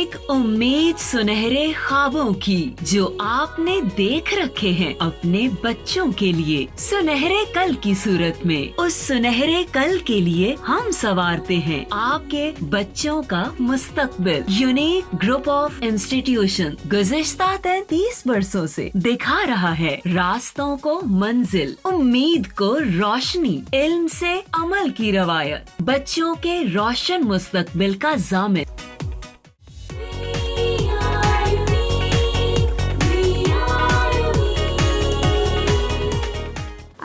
एक उम्मीद सुनहरे ख्वाबों की जो आपने देख रखे हैं अपने बच्चों के लिए, सुनहरे कल की सूरत में। उस सुनहरे कल के लिए हम संवारते हैं आपके बच्चों का मुस्तकबिल। यूनिक ग्रुप ऑफ इंस्टीट्यूशन गुज़िश्ता 33 वर्षों से दिखा रहा है रास्तों को मंजिल, उम्मीद को रोशनी, इल्म से अमल की रवायत, बच्चों के रोशन मुस्तकबिल का ज़ामिन।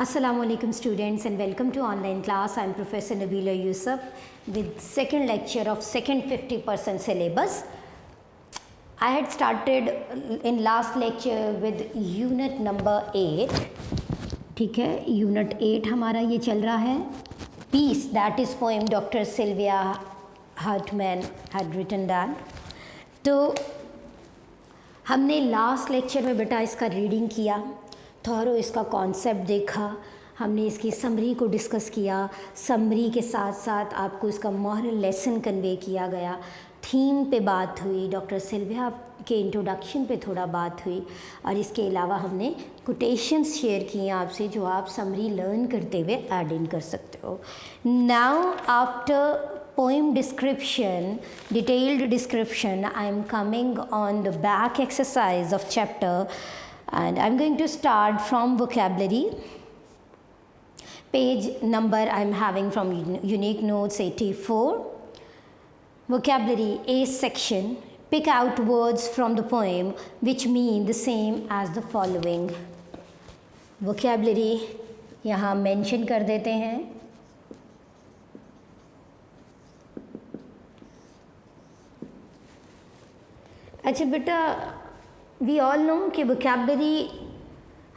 Assalamu alaikum students and welcome to online class. I am Professor Nabila Yusuf with second lecture of second 50% syllabus. I had started in last lecture with unit number 8. ठीक है, unit 8 हमारा ये चल रहा है. Peace, that is poem Dr. Sylvia Hartman had written that. तो हमने last lecture में बेटा इसका रीडिंग किया, थोरो इसका कॉन्सेप्ट देखा, हमने इसकी समरी को डिस्कस किया, समरी के साथ साथ आपको इसका मॉरल लेसन कन्वे किया गया, थीम पे बात हुई, डॉक्टर सिल्विया के इंट्रोडक्शन पे थोड़ा बात हुई और इसके अलावा हमने कोटेशंस शेयर किए आपसे जो आप समरी लर्न करते हुए ऐड इन कर सकते हो. Now after poem description, detailed description, I am coming on the back exercise of chapter and I'm going to start from vocabulary. Page number I am having from Unique Notes 84. Vocabulary A section. Pick out words from the poem which mean the same as the following. Vocabulary यहाँ mention कर देते हैं. अच्छा बेटा, we all know कि vocabulary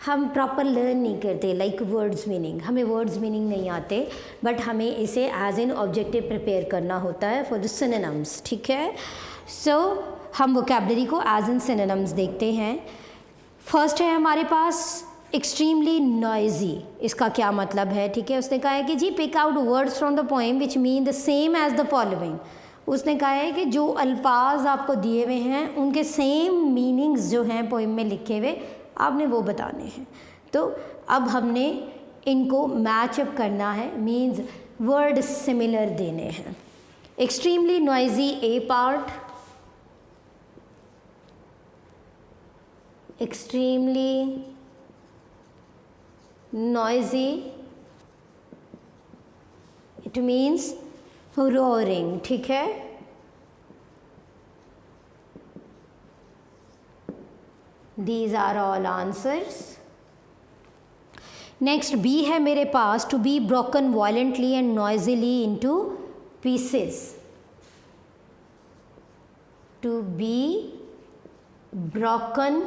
हम proper learn नहीं करते, लाइक वर्ड्स मीनिंग, हमें वर्ड्स मीनिंग नहीं आते, बट हमें इसे एज एन ऑब्जेक्टिव प्रिपेयर करना होता है फॉर द सिनोनिम्स. ठीक है, सो हम वोकैबलरी को एज एन सिनोनिम्स देखते हैं. फर्स्ट है हमारे पास एक्सट्रीमली नॉइजी. इसका क्या मतलब है? ठीक है, उसने कहा है कि G pick out words from the poem which mean the same as the following. उसने कहा है कि जो अल्फाज आपको दिए हुए हैं उनके सेम मीनिंग्स जो हैं पोइम में लिखे हुए आपने वो बताने हैं. तो अब हमने इनको मैचअप करना है, मीन्स वर्ड सिमिलर देने हैं. Extremely noisy A part, extremely noisy it means roaring. ठीक है, these are all answers. Next B है मेरे पास to be broken violently and noisily into pieces. To be broken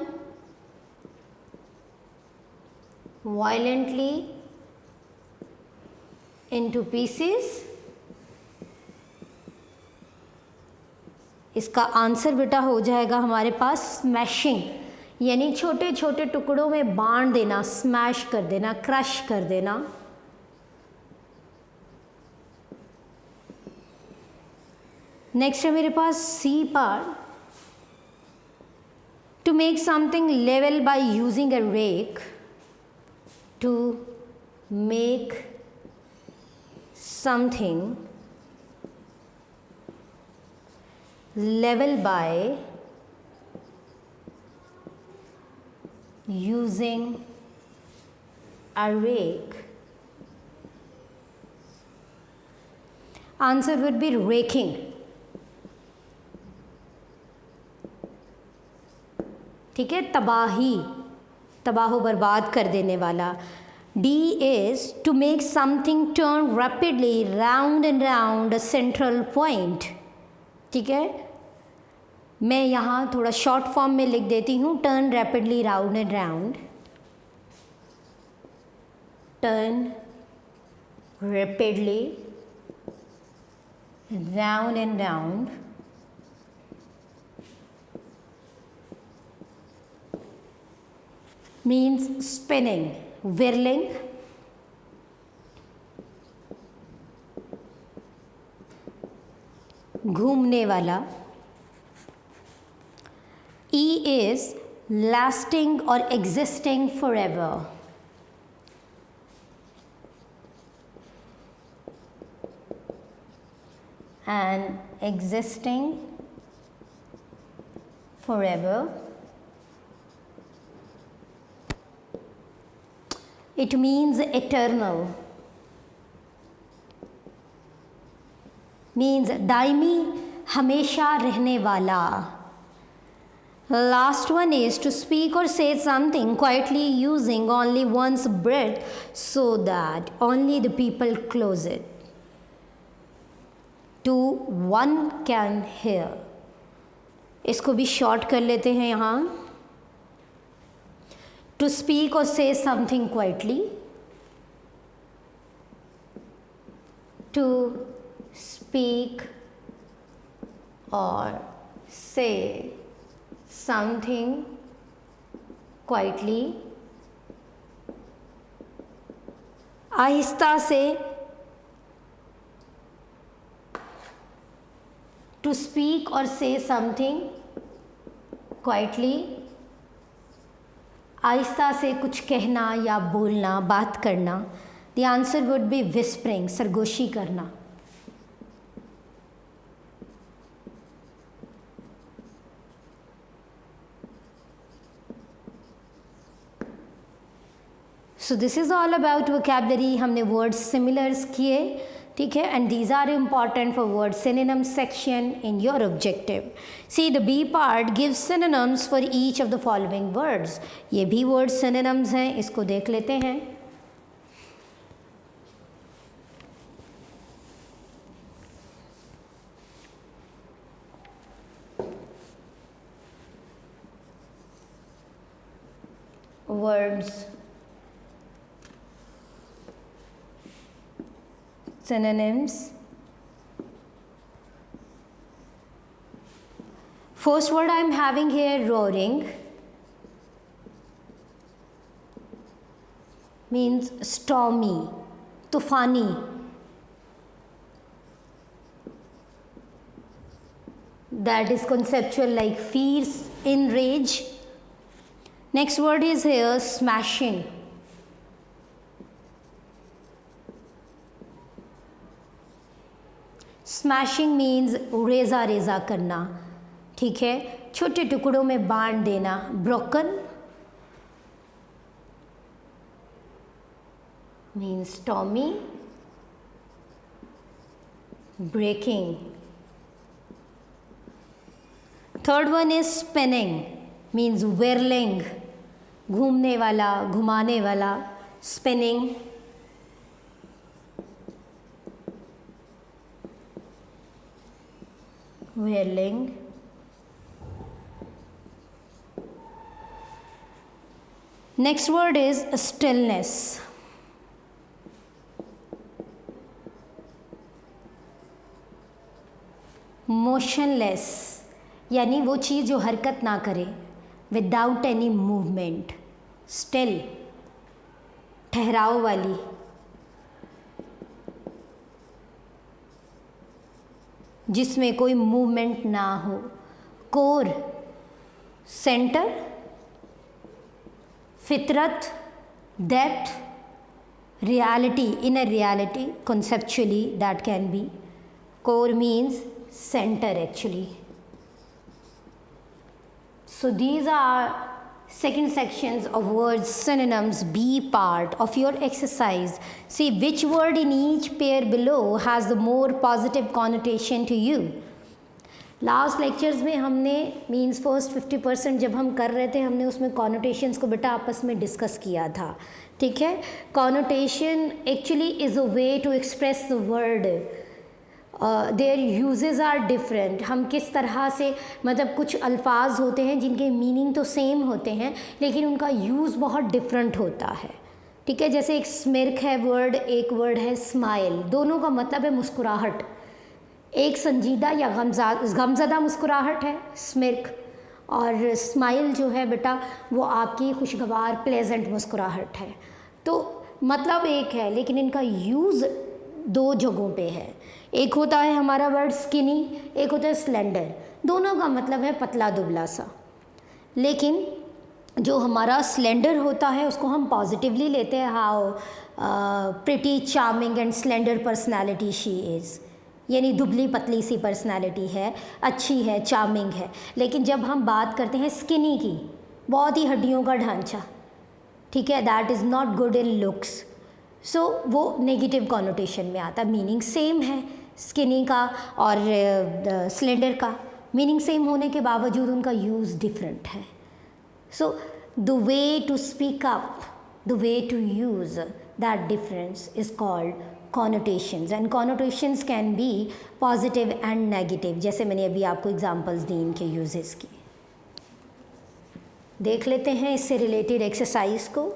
violently into pieces. इसका answer बेटा हो जाएगा हमारे पास स्मैशिंग, यानी छोटे छोटे टुकड़ों में बांट देना, स्मैश कर देना, क्रश कर देना. नेक्स्ट है मेरे पास C part. To make something level by using a rake. To make something level by using a rake. Answer would be raking. ठीक है, तबाही, तबाहो बर्बाद कर देने वाला. D is to make something turn rapidly round and round a central point. ठीक है, मैं यहाँ थोड़ा शॉर्ट फॉर्म में लिख देती हूँ. Turn rapidly round and round, turn rapidly round and round. Means spinning, whirling. घूमने वाला. E is lasting or existing forever. And existing forever. It means eternal. Means Daimi, हमेशा रहने वाला. Last one is to speak or say something quietly using only one's breath so that only the people close it. To one can hear. इसको भी short कर लेते हैं यहाँ. To speak or say something quietly. To speak or say something quietly. आहिस्ता से. To speak or say something quietly. आहिस्ता से कुछ कहना या बोलना, बात करना. The answer would be whispering, सरगोशी करना. So this is all about vocabulary. हमने words similars किए, ठीक है, and these are important for word synonym section in your objective. See, the B part gives synonyms for each of the following words. ये भी word synonyms हैं, इसको देख लेते हैं. Words synonyms. First word I am having here, roaring, means stormy, tufani. That is conceptual, like fierce, enrage. Next word is here, smashing. Smashing means रेज़ा रेज़ा करना, ठीक है, छोटे टुकड़ों में बांट देना. Broken means stormy, breaking. Third one is spinning, means whirling, घूमने वाला, घुमाने वाला. Spinning. whirling. Next word is stillness. Motionless, यानी वो चीज़ जो हरकत ना करे, without any movement. Still, ठहराव वाली. जिसमें कोई मूवमेंट ना हो. Core, center. फितरत, depth. Reality, inner reality, conceptually that can be. Core means center actually. So these are second sections of words synonyms, B part of your exercise. See which word in each pair below has the more positive connotation to you. Last lectures में हमने means first 50% जब हम कर रहे थे हमने उसमें connotations को बेटा आपस में डिस्कस किया था, ठीक है. Connotation actually is a way to express the word. Their uses are different. हम किस तरह से मतलब कुछ अल्फाज होते हैं जिनके मीनिंग तो सेम होते हैं लेकिन उनका यूज़ बहुत डिफरेंट होता है, ठीक है. जैसे एक स्मिर्क है वर्ड, एक वर्ड है स्माइल. दोनों का मतलब है मुस्कुराहट. एक संजीदा या गमज़दा मुस्कुराहट है स्मिर्क, और स्माइल जो है बेटा वो आपकी खुशगवार प्लेजेंट मुस्कुराहट है. तो मतलब एक है लेकिन इनका यूज़ दो जगहों पे है. एक होता है हमारा वर्ड स्किनी, एक होता है स्लेंडर. दोनों का मतलब है पतला दुबला सा. लेकिन जो हमारा स्लेंडर होता है उसको हम पॉजिटिवली लेते हैं, how pretty charming and slender personality she is, यानी दुबली पतली सी पर्सनैलिटी है, अच्छी है, चार्मिंग है। लेकिन जब हम बात करते हैं स्किनी की, बहुत ही हड्डियों का ढांचा, ठीक है, that is not good in looks, so वो नेगेटिव कॉनोटेशन में आता है। मीनिंग सेम है स्किनी का और स्लेंडर का, मीनिंग सेम होने के बावजूद उनका यूज़ डिफरेंट है। So the way to speak up, the way to use that difference is called connotations, and connotations can be positive and negative, जैसे मैंने अभी आपको एग्जांपल्स दी इनके यूजेस की। देख लेते हैं इससे रिलेटेड एक्सरसाइज को।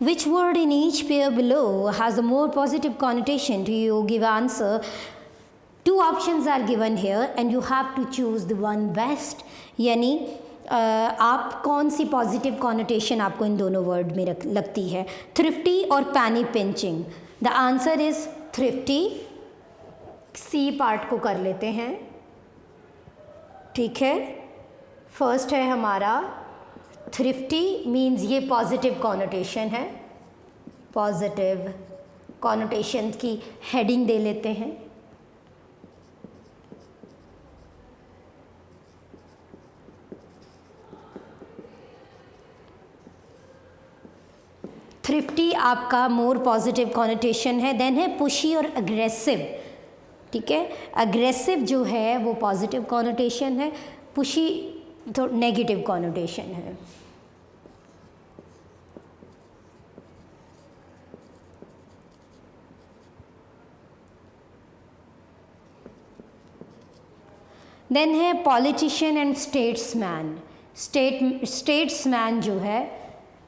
Which word in each pair below has a more positive connotation to you? Give answer. Two options are given here and you have to choose the one best. यानी आप कौन सी positive connotation आपको इन दोनों word में लगती है, thrifty और penny pinching? The answer is thrifty. C part को कर लेते हैं, ठीक है। फर्स्ट है हमारा थ्रिफ्टी, मीन्स ये पॉजिटिव कॉनोटेशन है, पॉजिटिव कॉनोटेशन की हेडिंग दे लेते हैं। थ्रिफ्टी आपका मोर पॉजिटिव कॉनोटेशन है। देन है पुशी और अग्रेसिव, ठीक है। अग्रेसिव जो है वो पॉजिटिव कॉनोटेशन है, पुशी तो नेगेटिव कॉनोटेशन है। देन है पॉलिटिशियन एंड स्टेट्समैन। स्टेट्समैन जो है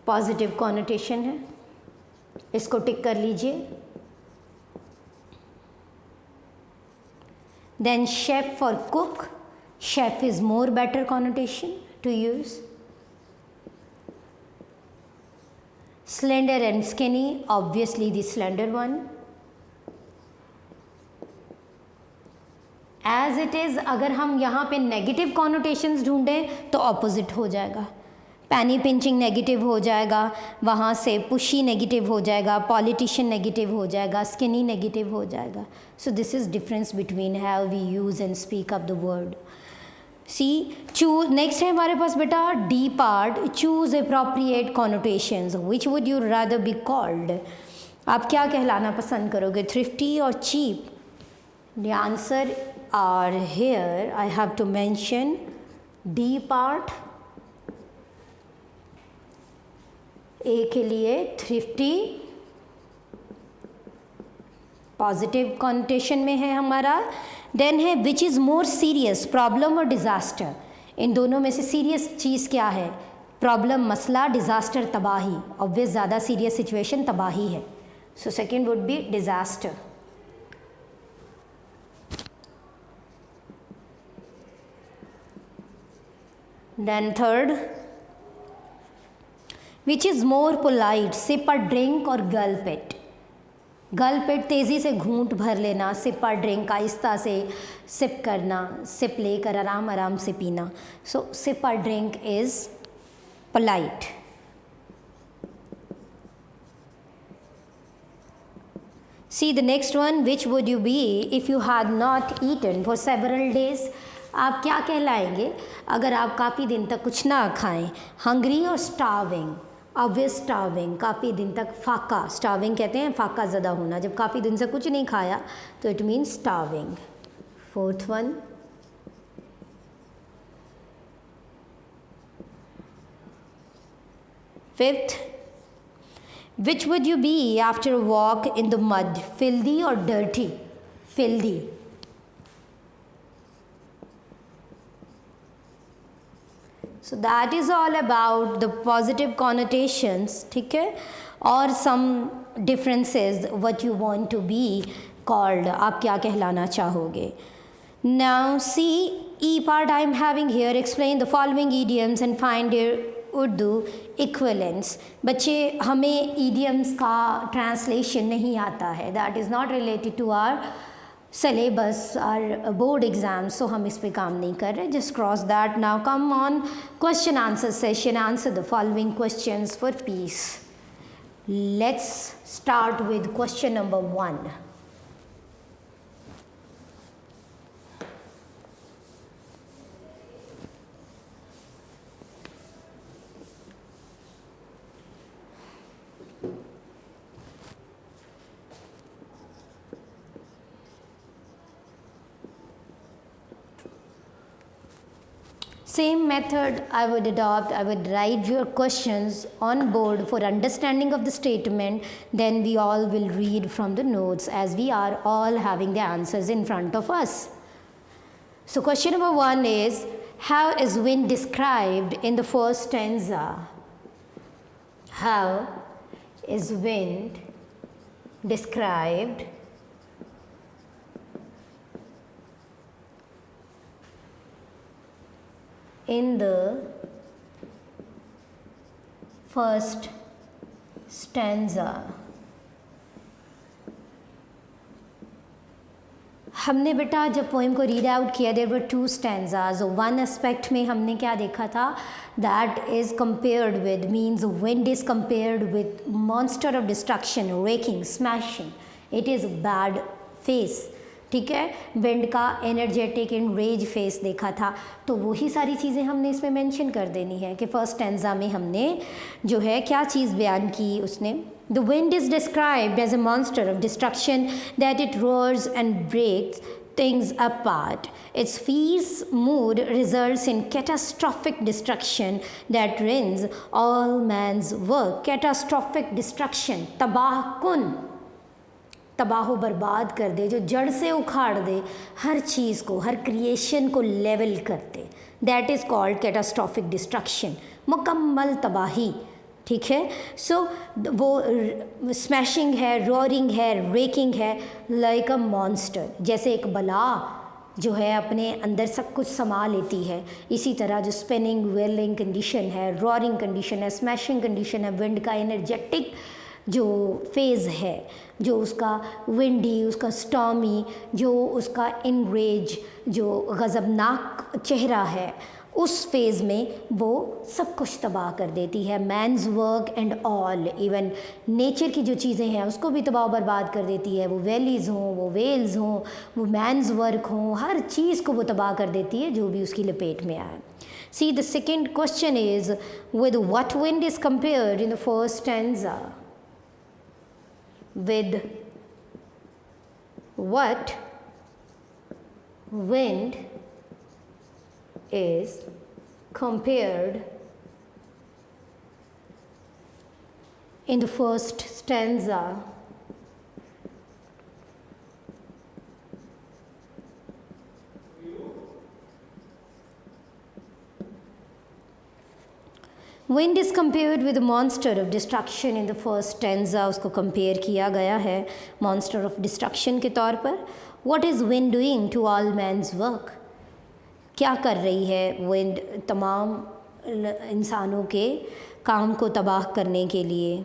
पॉजिटिव कॉनोटेशन है, इसको टिक कर लीजिए। देन शेफ और cook, chef is more better connotation to use. Slender and skinny, obviously the slender one. As it is अगर हम यहाँ पे नेगेटिव कॉनोटेशंस ढूंढें तो ऑपोजिट हो जाएगा। पैनी पिंचिंग नेगेटिव हो जाएगा, वहाँ से पुशी नेगेटिव हो जाएगा, पॉलिटिशियन नेगेटिव हो जाएगा, स्किनी नेगेटिव हो जाएगा। So this is difference between how we use and speak up the word. C choose, next है हमारे पास बेटा D part, choose appropriate connotations. Which would you rather be called? आप क्या कहलाना पसंद करोगे, थ्रिफ्टी और cheap? The answer are here. I have to mention D part, A के लिए thrifty पॉजिटिव कॉनोटेशन में है हमारा। देन है which is more serious, problem और डिज़ास्टर। इन दोनों में से सीरियस चीज़ क्या है? प्रॉब्लम मसला, डिज़ास्टर तबाही। ऑब्वियस ज़्यादा सीरियस सिचुएशन तबाही है, so second would be disaster. Then third, which is more polite, sip a drink or gulp it? Gulp it, तेज़ी से घूंट भर लेना, सिप आ ड्रिंक, आहिस्ता से सिप करना, सिप लेकर आराम आराम से पीना। So sip a drink is polite. See the next one, which would you be if you had not eaten for several days? आप क्या कहलाएंगे अगर आप काफ़ी दिन तक कुछ ना खाएं? हंग्री और स्टार्विंग? ऑब्वियस स्टार्विंग, काफ़ी दिन तक। फाका, स्टार्विंग कहते हैं फाका ज़्यादा होना, जब काफ़ी दिन से कुछ नहीं खाया तो it means starving. Fourth one, fifth, which would you be after a walk in the mud, filthy और dirty? Filthy. So that is all about the positive connotations, ठीक है, और some differences what you want to be called, आप क्या कहलाना चाहोगे। Now see E part I am having here. Explain the following idioms and find their Urdu equivalence. बच्चे हमें idioms का translation नहीं आता है. That is not related to our syllabus our board exam, so हम इस पे काम नहीं कर रहे. Just cross that. Now come on question answer session. Answer the following questions for peace. Let's start with question number 1. Same method I would adopt. I would write your questions on board for understanding of the statement. Then we all will read from the notes as we are all having the answers in front of us. So question number 1 is, how is wind described in the first stanza? How is wind described in the first stanza? हमने बेटा जब poem को read out किया, there were 2 stanzas. One aspect में हमने क्या देखा था, that is compared with, means wind is compared with monster of destruction, wrecking, smashing. It is bad face. ठीक है, विंड का एनर्जेटिक एंड रेज फेस देखा था. तो वही सारी चीज़ें हमने इसमें मेंशन कर देनी है कि फर्स्ट स्टैंजा में हमने जो है क्या चीज़ बयान की उसने. The wind is described as a monster of destruction that it roars and breaks things apart. Its fierce mood results in catastrophic destruction that ruins all man's work. Catastrophic destruction, तबाह कुन, तबाह बर्बाद कर दे, जो जड़ से उखाड़ दे हर चीज़ को, हर क्रिएशन को लेवल कर दे. That is called catastrophic destruction, मुकम्मल तबाही. ठीक है. सो वो स्मैशिंग है, रोरिंग है, रेकिंग है, लाइक अ मॉन्स्टर. जैसे एक बला जो है अपने अंदर सब कुछ समा लेती है, इसी तरह जो स्पिनिंग वेलिंग कंडीशन है, रोरिंग कंडीशन है, स्मैशिंग कंडीशन है, विंड का एनर्जेटिक जो फेज़ है, जो उसका विंडी, उसका स्टॉमी, जो उसका इनरेज, जो गज़बनाक चेहरा है, उस फेज़ में वो सब कुछ तबाह कर देती है. Man's work and all, even nature की जो चीज़ें हैं उसको भी तबाह बर्बाद कर देती है. वो वैलीज़ हों, वो वेल्स हों, वो मैंस वर्क हों, हर चीज़ को वो तबाह कर देती है जो भी उसकी लपेट में आए. See the second question is, with what wind is compared in the first stanza? With what wind is compared in the first stanza? Wind is compared with monster of destruction in the first stanza. उसको compare किया गया है monster of destruction के तौर पर. What is wind doing to all man's work? क्या कर रही है विंड तमाम इंसानों के काम को तबाह करने के लिए?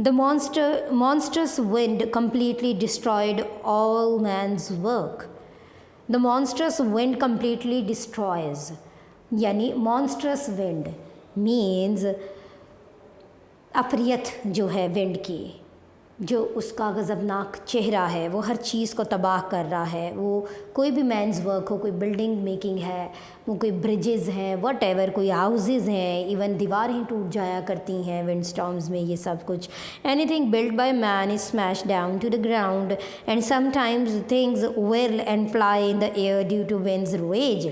The monstrous wind completely destroyed all man's work. The monstrous wind completely destroys, यानी monstrous wind मीन्स अफरियत जो है विंड की, जो उसका गज़बनाक चेहरा है, वो हर चीज़ को तबाह कर रहा है. वो कोई भी मैंस वर्क हो, कोई बिल्डिंग मेकिंग है, वो कोई ब्रिजेज़ हैं, वट एवर, कोई हाउसेज़ हैं, इवन दीवारें टूट जाया करती हैं विंड स्टॉर्म्स में, ये सब कुछ. Anything built by man is smash down to the ground and sometimes things whirl and fly in the air due to winds rage.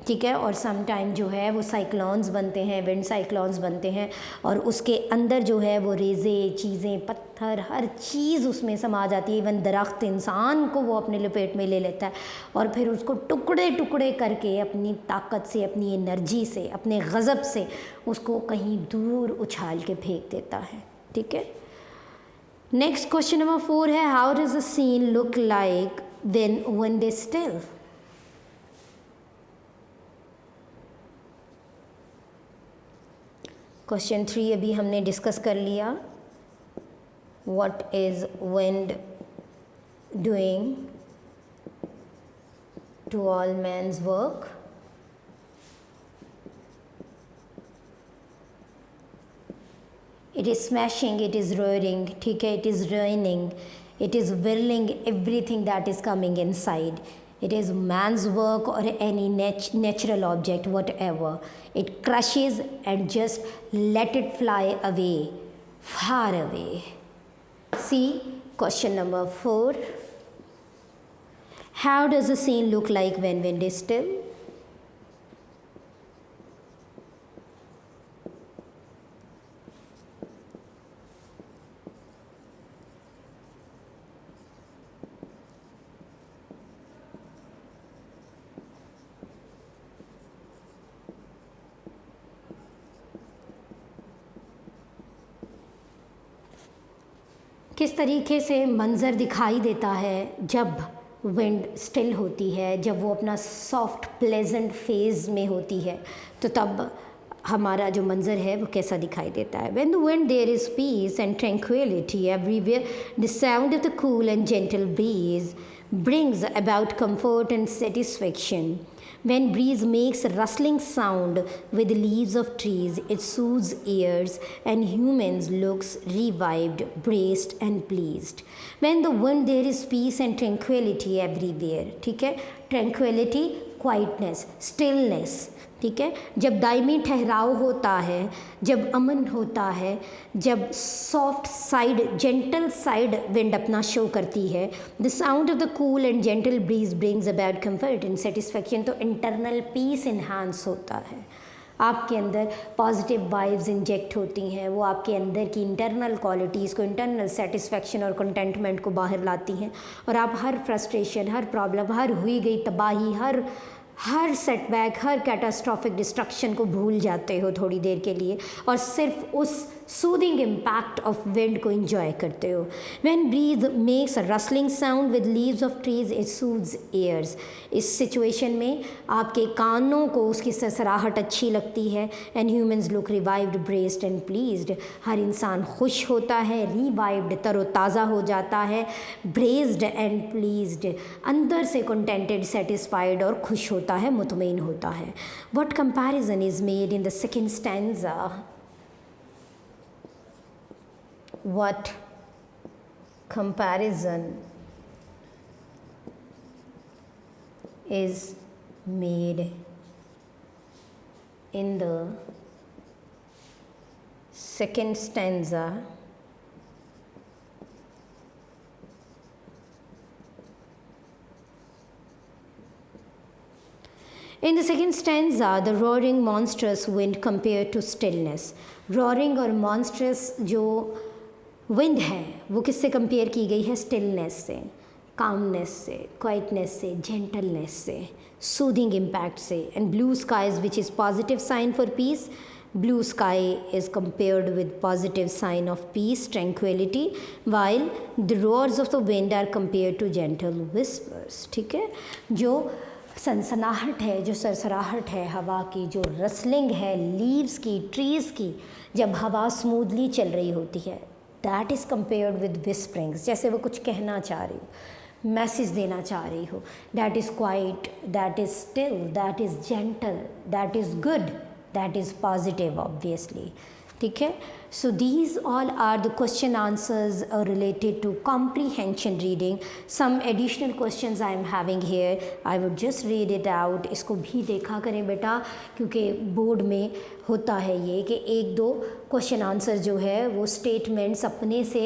ठीक है. और सम टाइम जो है वो साइक्लोन्स बनते हैं, विंड साइक्लोन्स बनते हैं, और उसके अंदर जो है वो रेज़े, चीज़ें, पत्थर, हर चीज़ उसमें समा जाती है. इवन दरख्त, इंसान को वो अपने लपेट में ले लेता है और फिर उसको टुकड़े टुकड़े करके अपनी ताकत से, अपनी एनर्जी से, अपने गज़ब से उसको कहीं दूर उछाल के फेंक देता है. ठीक है. नेक्स्ट क्वेश्चन नंबर 4 है, how does the scene look like when wind is still? Question 3 अभी हमने डिस्कस कर लिया. What is wind doing to all man's work. It is smashing, it is roaring, ठीक है, it is raining, it is whirling everything that is coming inside. It is man's work or any natural object, whatever. It crushes and just let it fly away, far away. See question number 4. How does the scene look like when wind is still? किस तरीके से मंज़र दिखाई देता है जब wind still होती है, जब वो अपना सॉफ्ट प्लेजेंट फेज़ में होती है, तो तब हमारा जो मंज़र है वो कैसा दिखाई देता है. When the wind there is peace and tranquility everywhere, the sound of the cool and gentle breeze brings about comfort and satisfaction. When breeze makes a rustling sound with the leaves of trees, it soothes ears and humans looks revived, braced and pleased. When the wind there is peace and tranquility everywhere. ठीक है, tranquility, quietness, stillness. ठीक है, जब दायमी ठहराव होता है, जब अमन होता है, जब soft side gentle side wind अपना शो करती है, the sound of the cool and gentle breeze brings about comfort and satisfaction. तो इंटरनल पीस इन्हांस होता है, आपके अंदर पॉजिटिव वाइब्स इंजेक्ट होती हैं, वो आपके अंदर की इंटरनल क्वालिटीज़ को, इंटरनल सेटिस्फैक्शन और कंटेंटमेंट को बाहर लाती हैं, और आप हर फ्रस्ट्रेशन, हर प्रॉब्लम, हर हुई गई तबाही, हर सेटबैक, हर कैटास्ट्रॉफिक डिस्ट्रक्शन को भूल जाते हो थोड़ी देर के लिए, और सिर्फ उस सूदिंग इम्पैक्ट ऑफ विंड को इंजॉय करते हो. When breeze makes a rustling sound with leaves of trees, it soothes ears. इस सिचुएशन में आपके कानों को उसकी सरसराहट अच्छी लगती है. And humans look revived, braced and pleased. हर इंसान खुश होता है, रिवाइव्ड, तरोताज़ा हो जाता है, ब्रेस्ड एंड प्लीज्ड, अंदर से कंटेंटेड, सेटिस्फाइड और खुश होता है, मुतमईन होता है. What comparison is made in the second stanza? What comparison is made in the second stanza In the second stanza, the roaring monstrous wind compared to stillness. Roaring और monstrous जो wind है वो किससे कंपेयर की गई है? Stillness से, calmness से, क्वाइटनेस से, जेंटलनेस से, सूदिंग इम्पैक्ट से. And blue skies which is positive sign for peace. Blue sky is compared with positive sign of peace, tranquillity, while the roars of the wind are compared to gentle whispers. ठीक है, जो सनसनाहट है, जो सरसराहट है हवा की, जो रसलिंग है लीव्स की, ट्रीज़ की, जब हवा स्मूथली चल रही होती है, दैट इज़ कंपेयर्ड विद विस्परिंग्स. जैसे वो कुछ कहना चाह रही हो, मैसेज देना चाह रही हो. That is quiet, that is still, that is gentle, that is good, that is positive obviously. ठीक है, so these all are the question answers related to comprehension reading. Some additional questions I am having here, I would just read it out. इसको भी देखा करें बेटा, क्योंकि board में होता है ये कि एक दो क्वेश्चन आंसर जो है वो स्टेटमेंट्स अपने से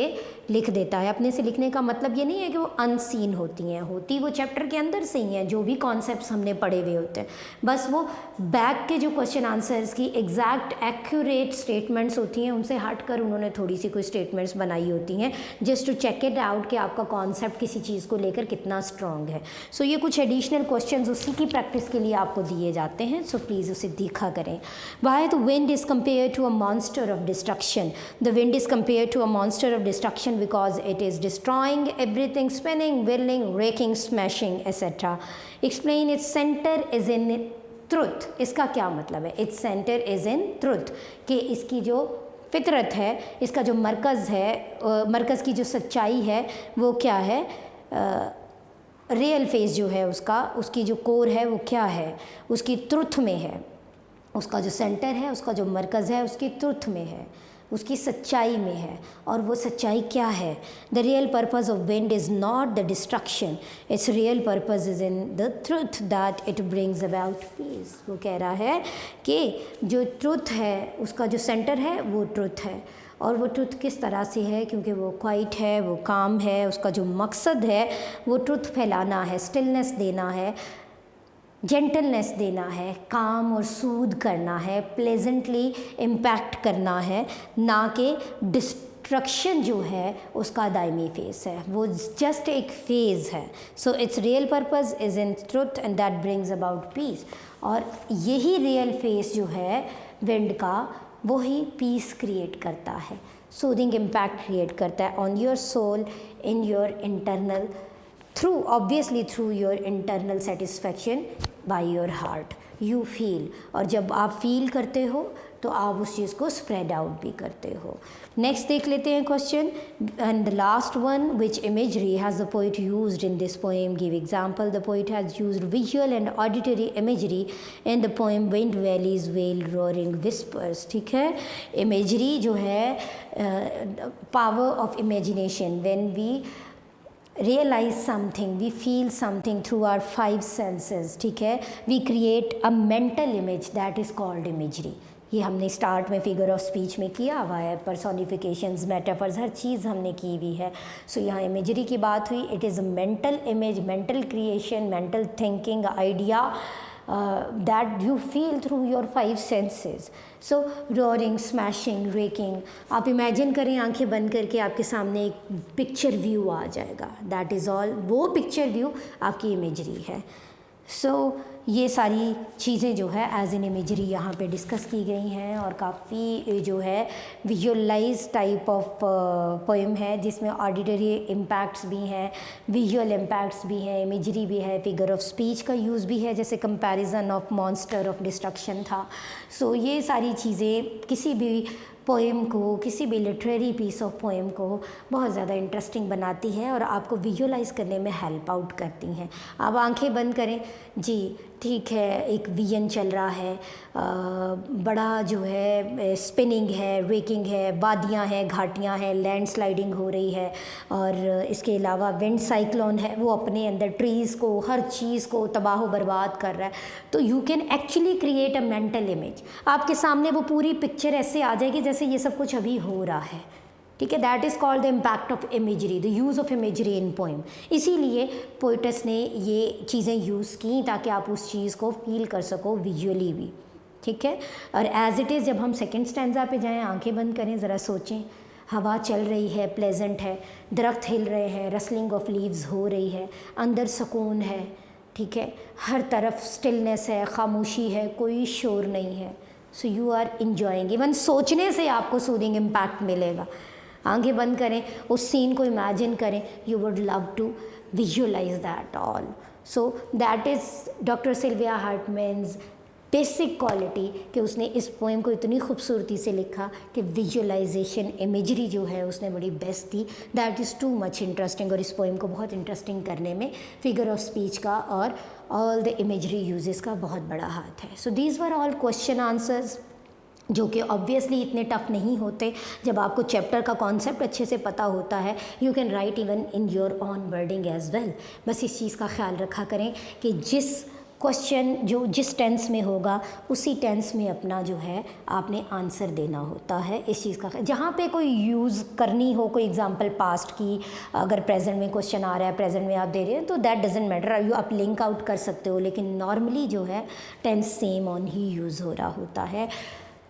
लिख देता है. अपने से लिखने का मतलब ये नहीं है कि वो अनसीन होती हैं, होती वो चैप्टर के अंदर से ही हैं, जो भी कॉन्सेप्ट्स हमने पढ़े हुए होते हैं, बस वो बैक के जो क्वेश्चन आंसर्स की एग्जैक्ट एक्यूरेट स्टेटमेंट्स होती हैं उनसे हट कर उन्होंने थोड़ी सी कोई स्टेटमेंट्स बनाई होती हैं, just to check it out कि आपका कॉन्सेप्ट किसी चीज़ को लेकर कितना स्ट्रॉन्ग है. सो ये कुछ एडिशनल क्वेश्चन उसी की प्रैक्टिस के लिए आपको दिए जाते हैं, सो प्लीज़ उसे देखा करें. Why the wind is compare to a monster of destruction? The wind is compare to a monster of destruction because it is destroying everything, spinning, whirling, raking, smashing, etc. Explain its center is in truth, इसका क्या मतलब है? Its centre is in truth, कि इसकी जो फितरत है, इसका जो मरकज़ है, मरकज़ की जो सच्चाई है वो क्या है? रियल फेस जो है उसका, उसकी जो कोर है वो क्या है? उसकी ट्रुथ में है, उसका जो सेंटर है, उसका जो मरकज़ है उसकी ट्रुथ में है, उसकी सच्चाई में है। और वो सच्चाई क्या है? The real purpose of wind is not the destruction, it's real purpose is in the truth that it brings about piece. वो कह रहा है कि जो ट्रुथ है, उसका जो सेंटर है वो ट्रुथ है। और वो ट्रुथ किस तरह से है? क्योंकि वो क्वाइट है, वो काम है, उसका जो मकसद है वो ट्रुथ फैलाना है, स्टिलनेस देना है, जेंटलनेस देना है, काम और सूद करना है, प्लेजेंटली इम्पैक्ट करना है, ना कि डिस्ट्रक्शन जो है उसका दायमी फेस है, वो जस्ट एक फेज़ है। So it's real purpose is in truth and that brings about piece. और यही रियल फेस जो है विंड का, वही पीस क्रिएट करता है, सूदिंग इम्पैक्ट क्रिएट करता है on your soul, in your internal, through obviously through your internal satisfaction by your heart you feel। और जब आप फील करते हो तो आप उस चीज़ को स्प्रेड आउट भी करते हो। नेक्स्ट देख लेते हैं question, and the last one, which imagery has the poet used in this poem? Give example. The poet has used visual and auditory imagery in the poem wind valleys wail roaring whispers. ठीक है, imagery जो है, power of imagination, when we realize something, we feel something through our five senses, ठीक है, we create a mental image that is called imagery। ये हमने start में figure of speech में किया हुआ है, पर्सोनिफिकेशंस, मेटाफर्स, हर चीज़ हमने की हुई है। सो यहाँ इमेजरी की बात हुई, it is a mental image, mental creation, mental thinking, idea that you feel through your five senses। So roaring, smashing, raking, आप इमेजिन करें आंखें बंद करके आपके सामने एक पिक्चर व्यू आ जाएगा, दैट इज़ ऑल, वो पिक्चर व्यू आपकी इमेजरी है। सो ये सारी चीज़ें जो है एज एन इमेजरी यहाँ पे डिस्कस की गई हैं, और काफ़ी जो है विजुअलाइज टाइप ऑफ पोएम है, जिसमें ऑडिटरी इम्पैक्ट्स भी हैं, विजुअल इम्पैक्ट्स भी हैं, इमेजरी भी है, फिगर ऑफ स्पीच का यूज़ भी है, जैसे comparison of monster of destruction था। सो ये सारी चीज़ें किसी भी पोएम को, किसी भी लिटरेरी पीस ऑफ पोएम को बहुत ज़्यादा इंटरेस्टिंग बनाती है और आपको विजुअलाइज़ करने में हेल्प आउट करती हैं। आप आंखें बंद करें जी, ठीक है, एक विजन चल रहा है, बड़ा जो है स्पिनिंग है, रेकिंग है, वादियाँ हैं, घाटियाँ हैं, लैंडस्लाइडिंग हो रही है, और इसके अलावा विंड साइक्लोन है, वो अपने अंदर ट्रीज़ को, हर चीज़ को तबाह बर्बाद कर रहा है। तो you can actually create a mental image, आपके सामने वो पूरी पिक्चर ऐसे आ जाएगी जैसे ये सब कुछ अभी हो रहा है। ठीक है, that is called the impact of imagery, the use of imagery in poem. इसीलिए पोइटस ने ये चीज़ें यूज़ की ताकि आप उस चीज़ को फील कर सको विजुअली भी। ठीक है, और एज इट इज़ जब हम सेकेंड स्टैंजा पे जाएं, आंखें बंद करें, ज़रा सोचें, हवा चल रही है, प्लेजेंट है, दरख्त हिल रहे हैं, रसलिंग ऑफ लीव्स हो रही है, अंदर सुकून है, ठीक है, हर तरफ स्टिलनेस है, खामोशी है, कोई शोर नहीं है। So you are enjoying, even सोचने से आपको सूदिंग इम्पैक्ट मिलेगा। आंखें बंद करें, उस सीन को इमेजिन करें, you would love to visualise that all. So that is doctor Sylvia Hartman's basic quality, कि उसने इस पोएम को इतनी खूबसूरती से लिखा कि विजुअलाइजेशन, इमेजरी जो है उसने बड़ी बेस्ट थी। That is too much interesting, और इस पोएम को बहुत इंटरेस्टिंग करने में फिगर ऑफ स्पीच का और ऑल द इमेजरी यूजेस का बहुत बड़ा हाथ है। So these were all question answers, जो कि ऑब्वियसली इतने टफ नहीं होते। जब आपको चैप्टर का कॉन्सेप्ट अच्छे से पता होता है, you can write even in your own wording as well. बस इस चीज़ का ख्याल रखा करें कि जिस क्वेश्चन जो जिस टेंस में होगा उसी टेंस में अपना जो है आपने आंसर देना होता है। इस चीज़ का जहाँ पे कोई यूज़ करनी हो, कोई एग्जांपल पास्ट की, अगर प्रेजेंट में क्वेश्चन आ रहा है, प्रेजेंट में आप दे रहे हैं, तो दैट डजेंट मैटर, आप लिंक आउट कर सकते हो, लेकिन नॉर्मली जो है टेंस सेम ऑन ही यूज़ हो रहा होता है।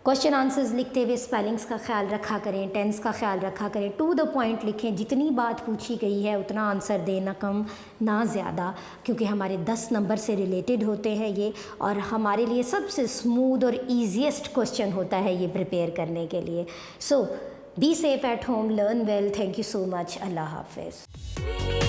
क्वेश्चन आंसर्स लिखते हुए स्पेलिंग्स का ख्याल रखा करें, टेंस का ख्याल रखा करें, टू द पॉइंट लिखें, जितनी बात पूछी गई है उतना आंसर देना, कम ना ज़्यादा, क्योंकि हमारे 10 नंबर से रिलेटेड होते हैं ये, और हमारे लिए सबसे स्मूथ और ईजीएस्ट क्वेश्चन होता है ये प्रिपेयर करने के लिए। So be safe at home, learn well, thank you so much, Allah हाफिज़।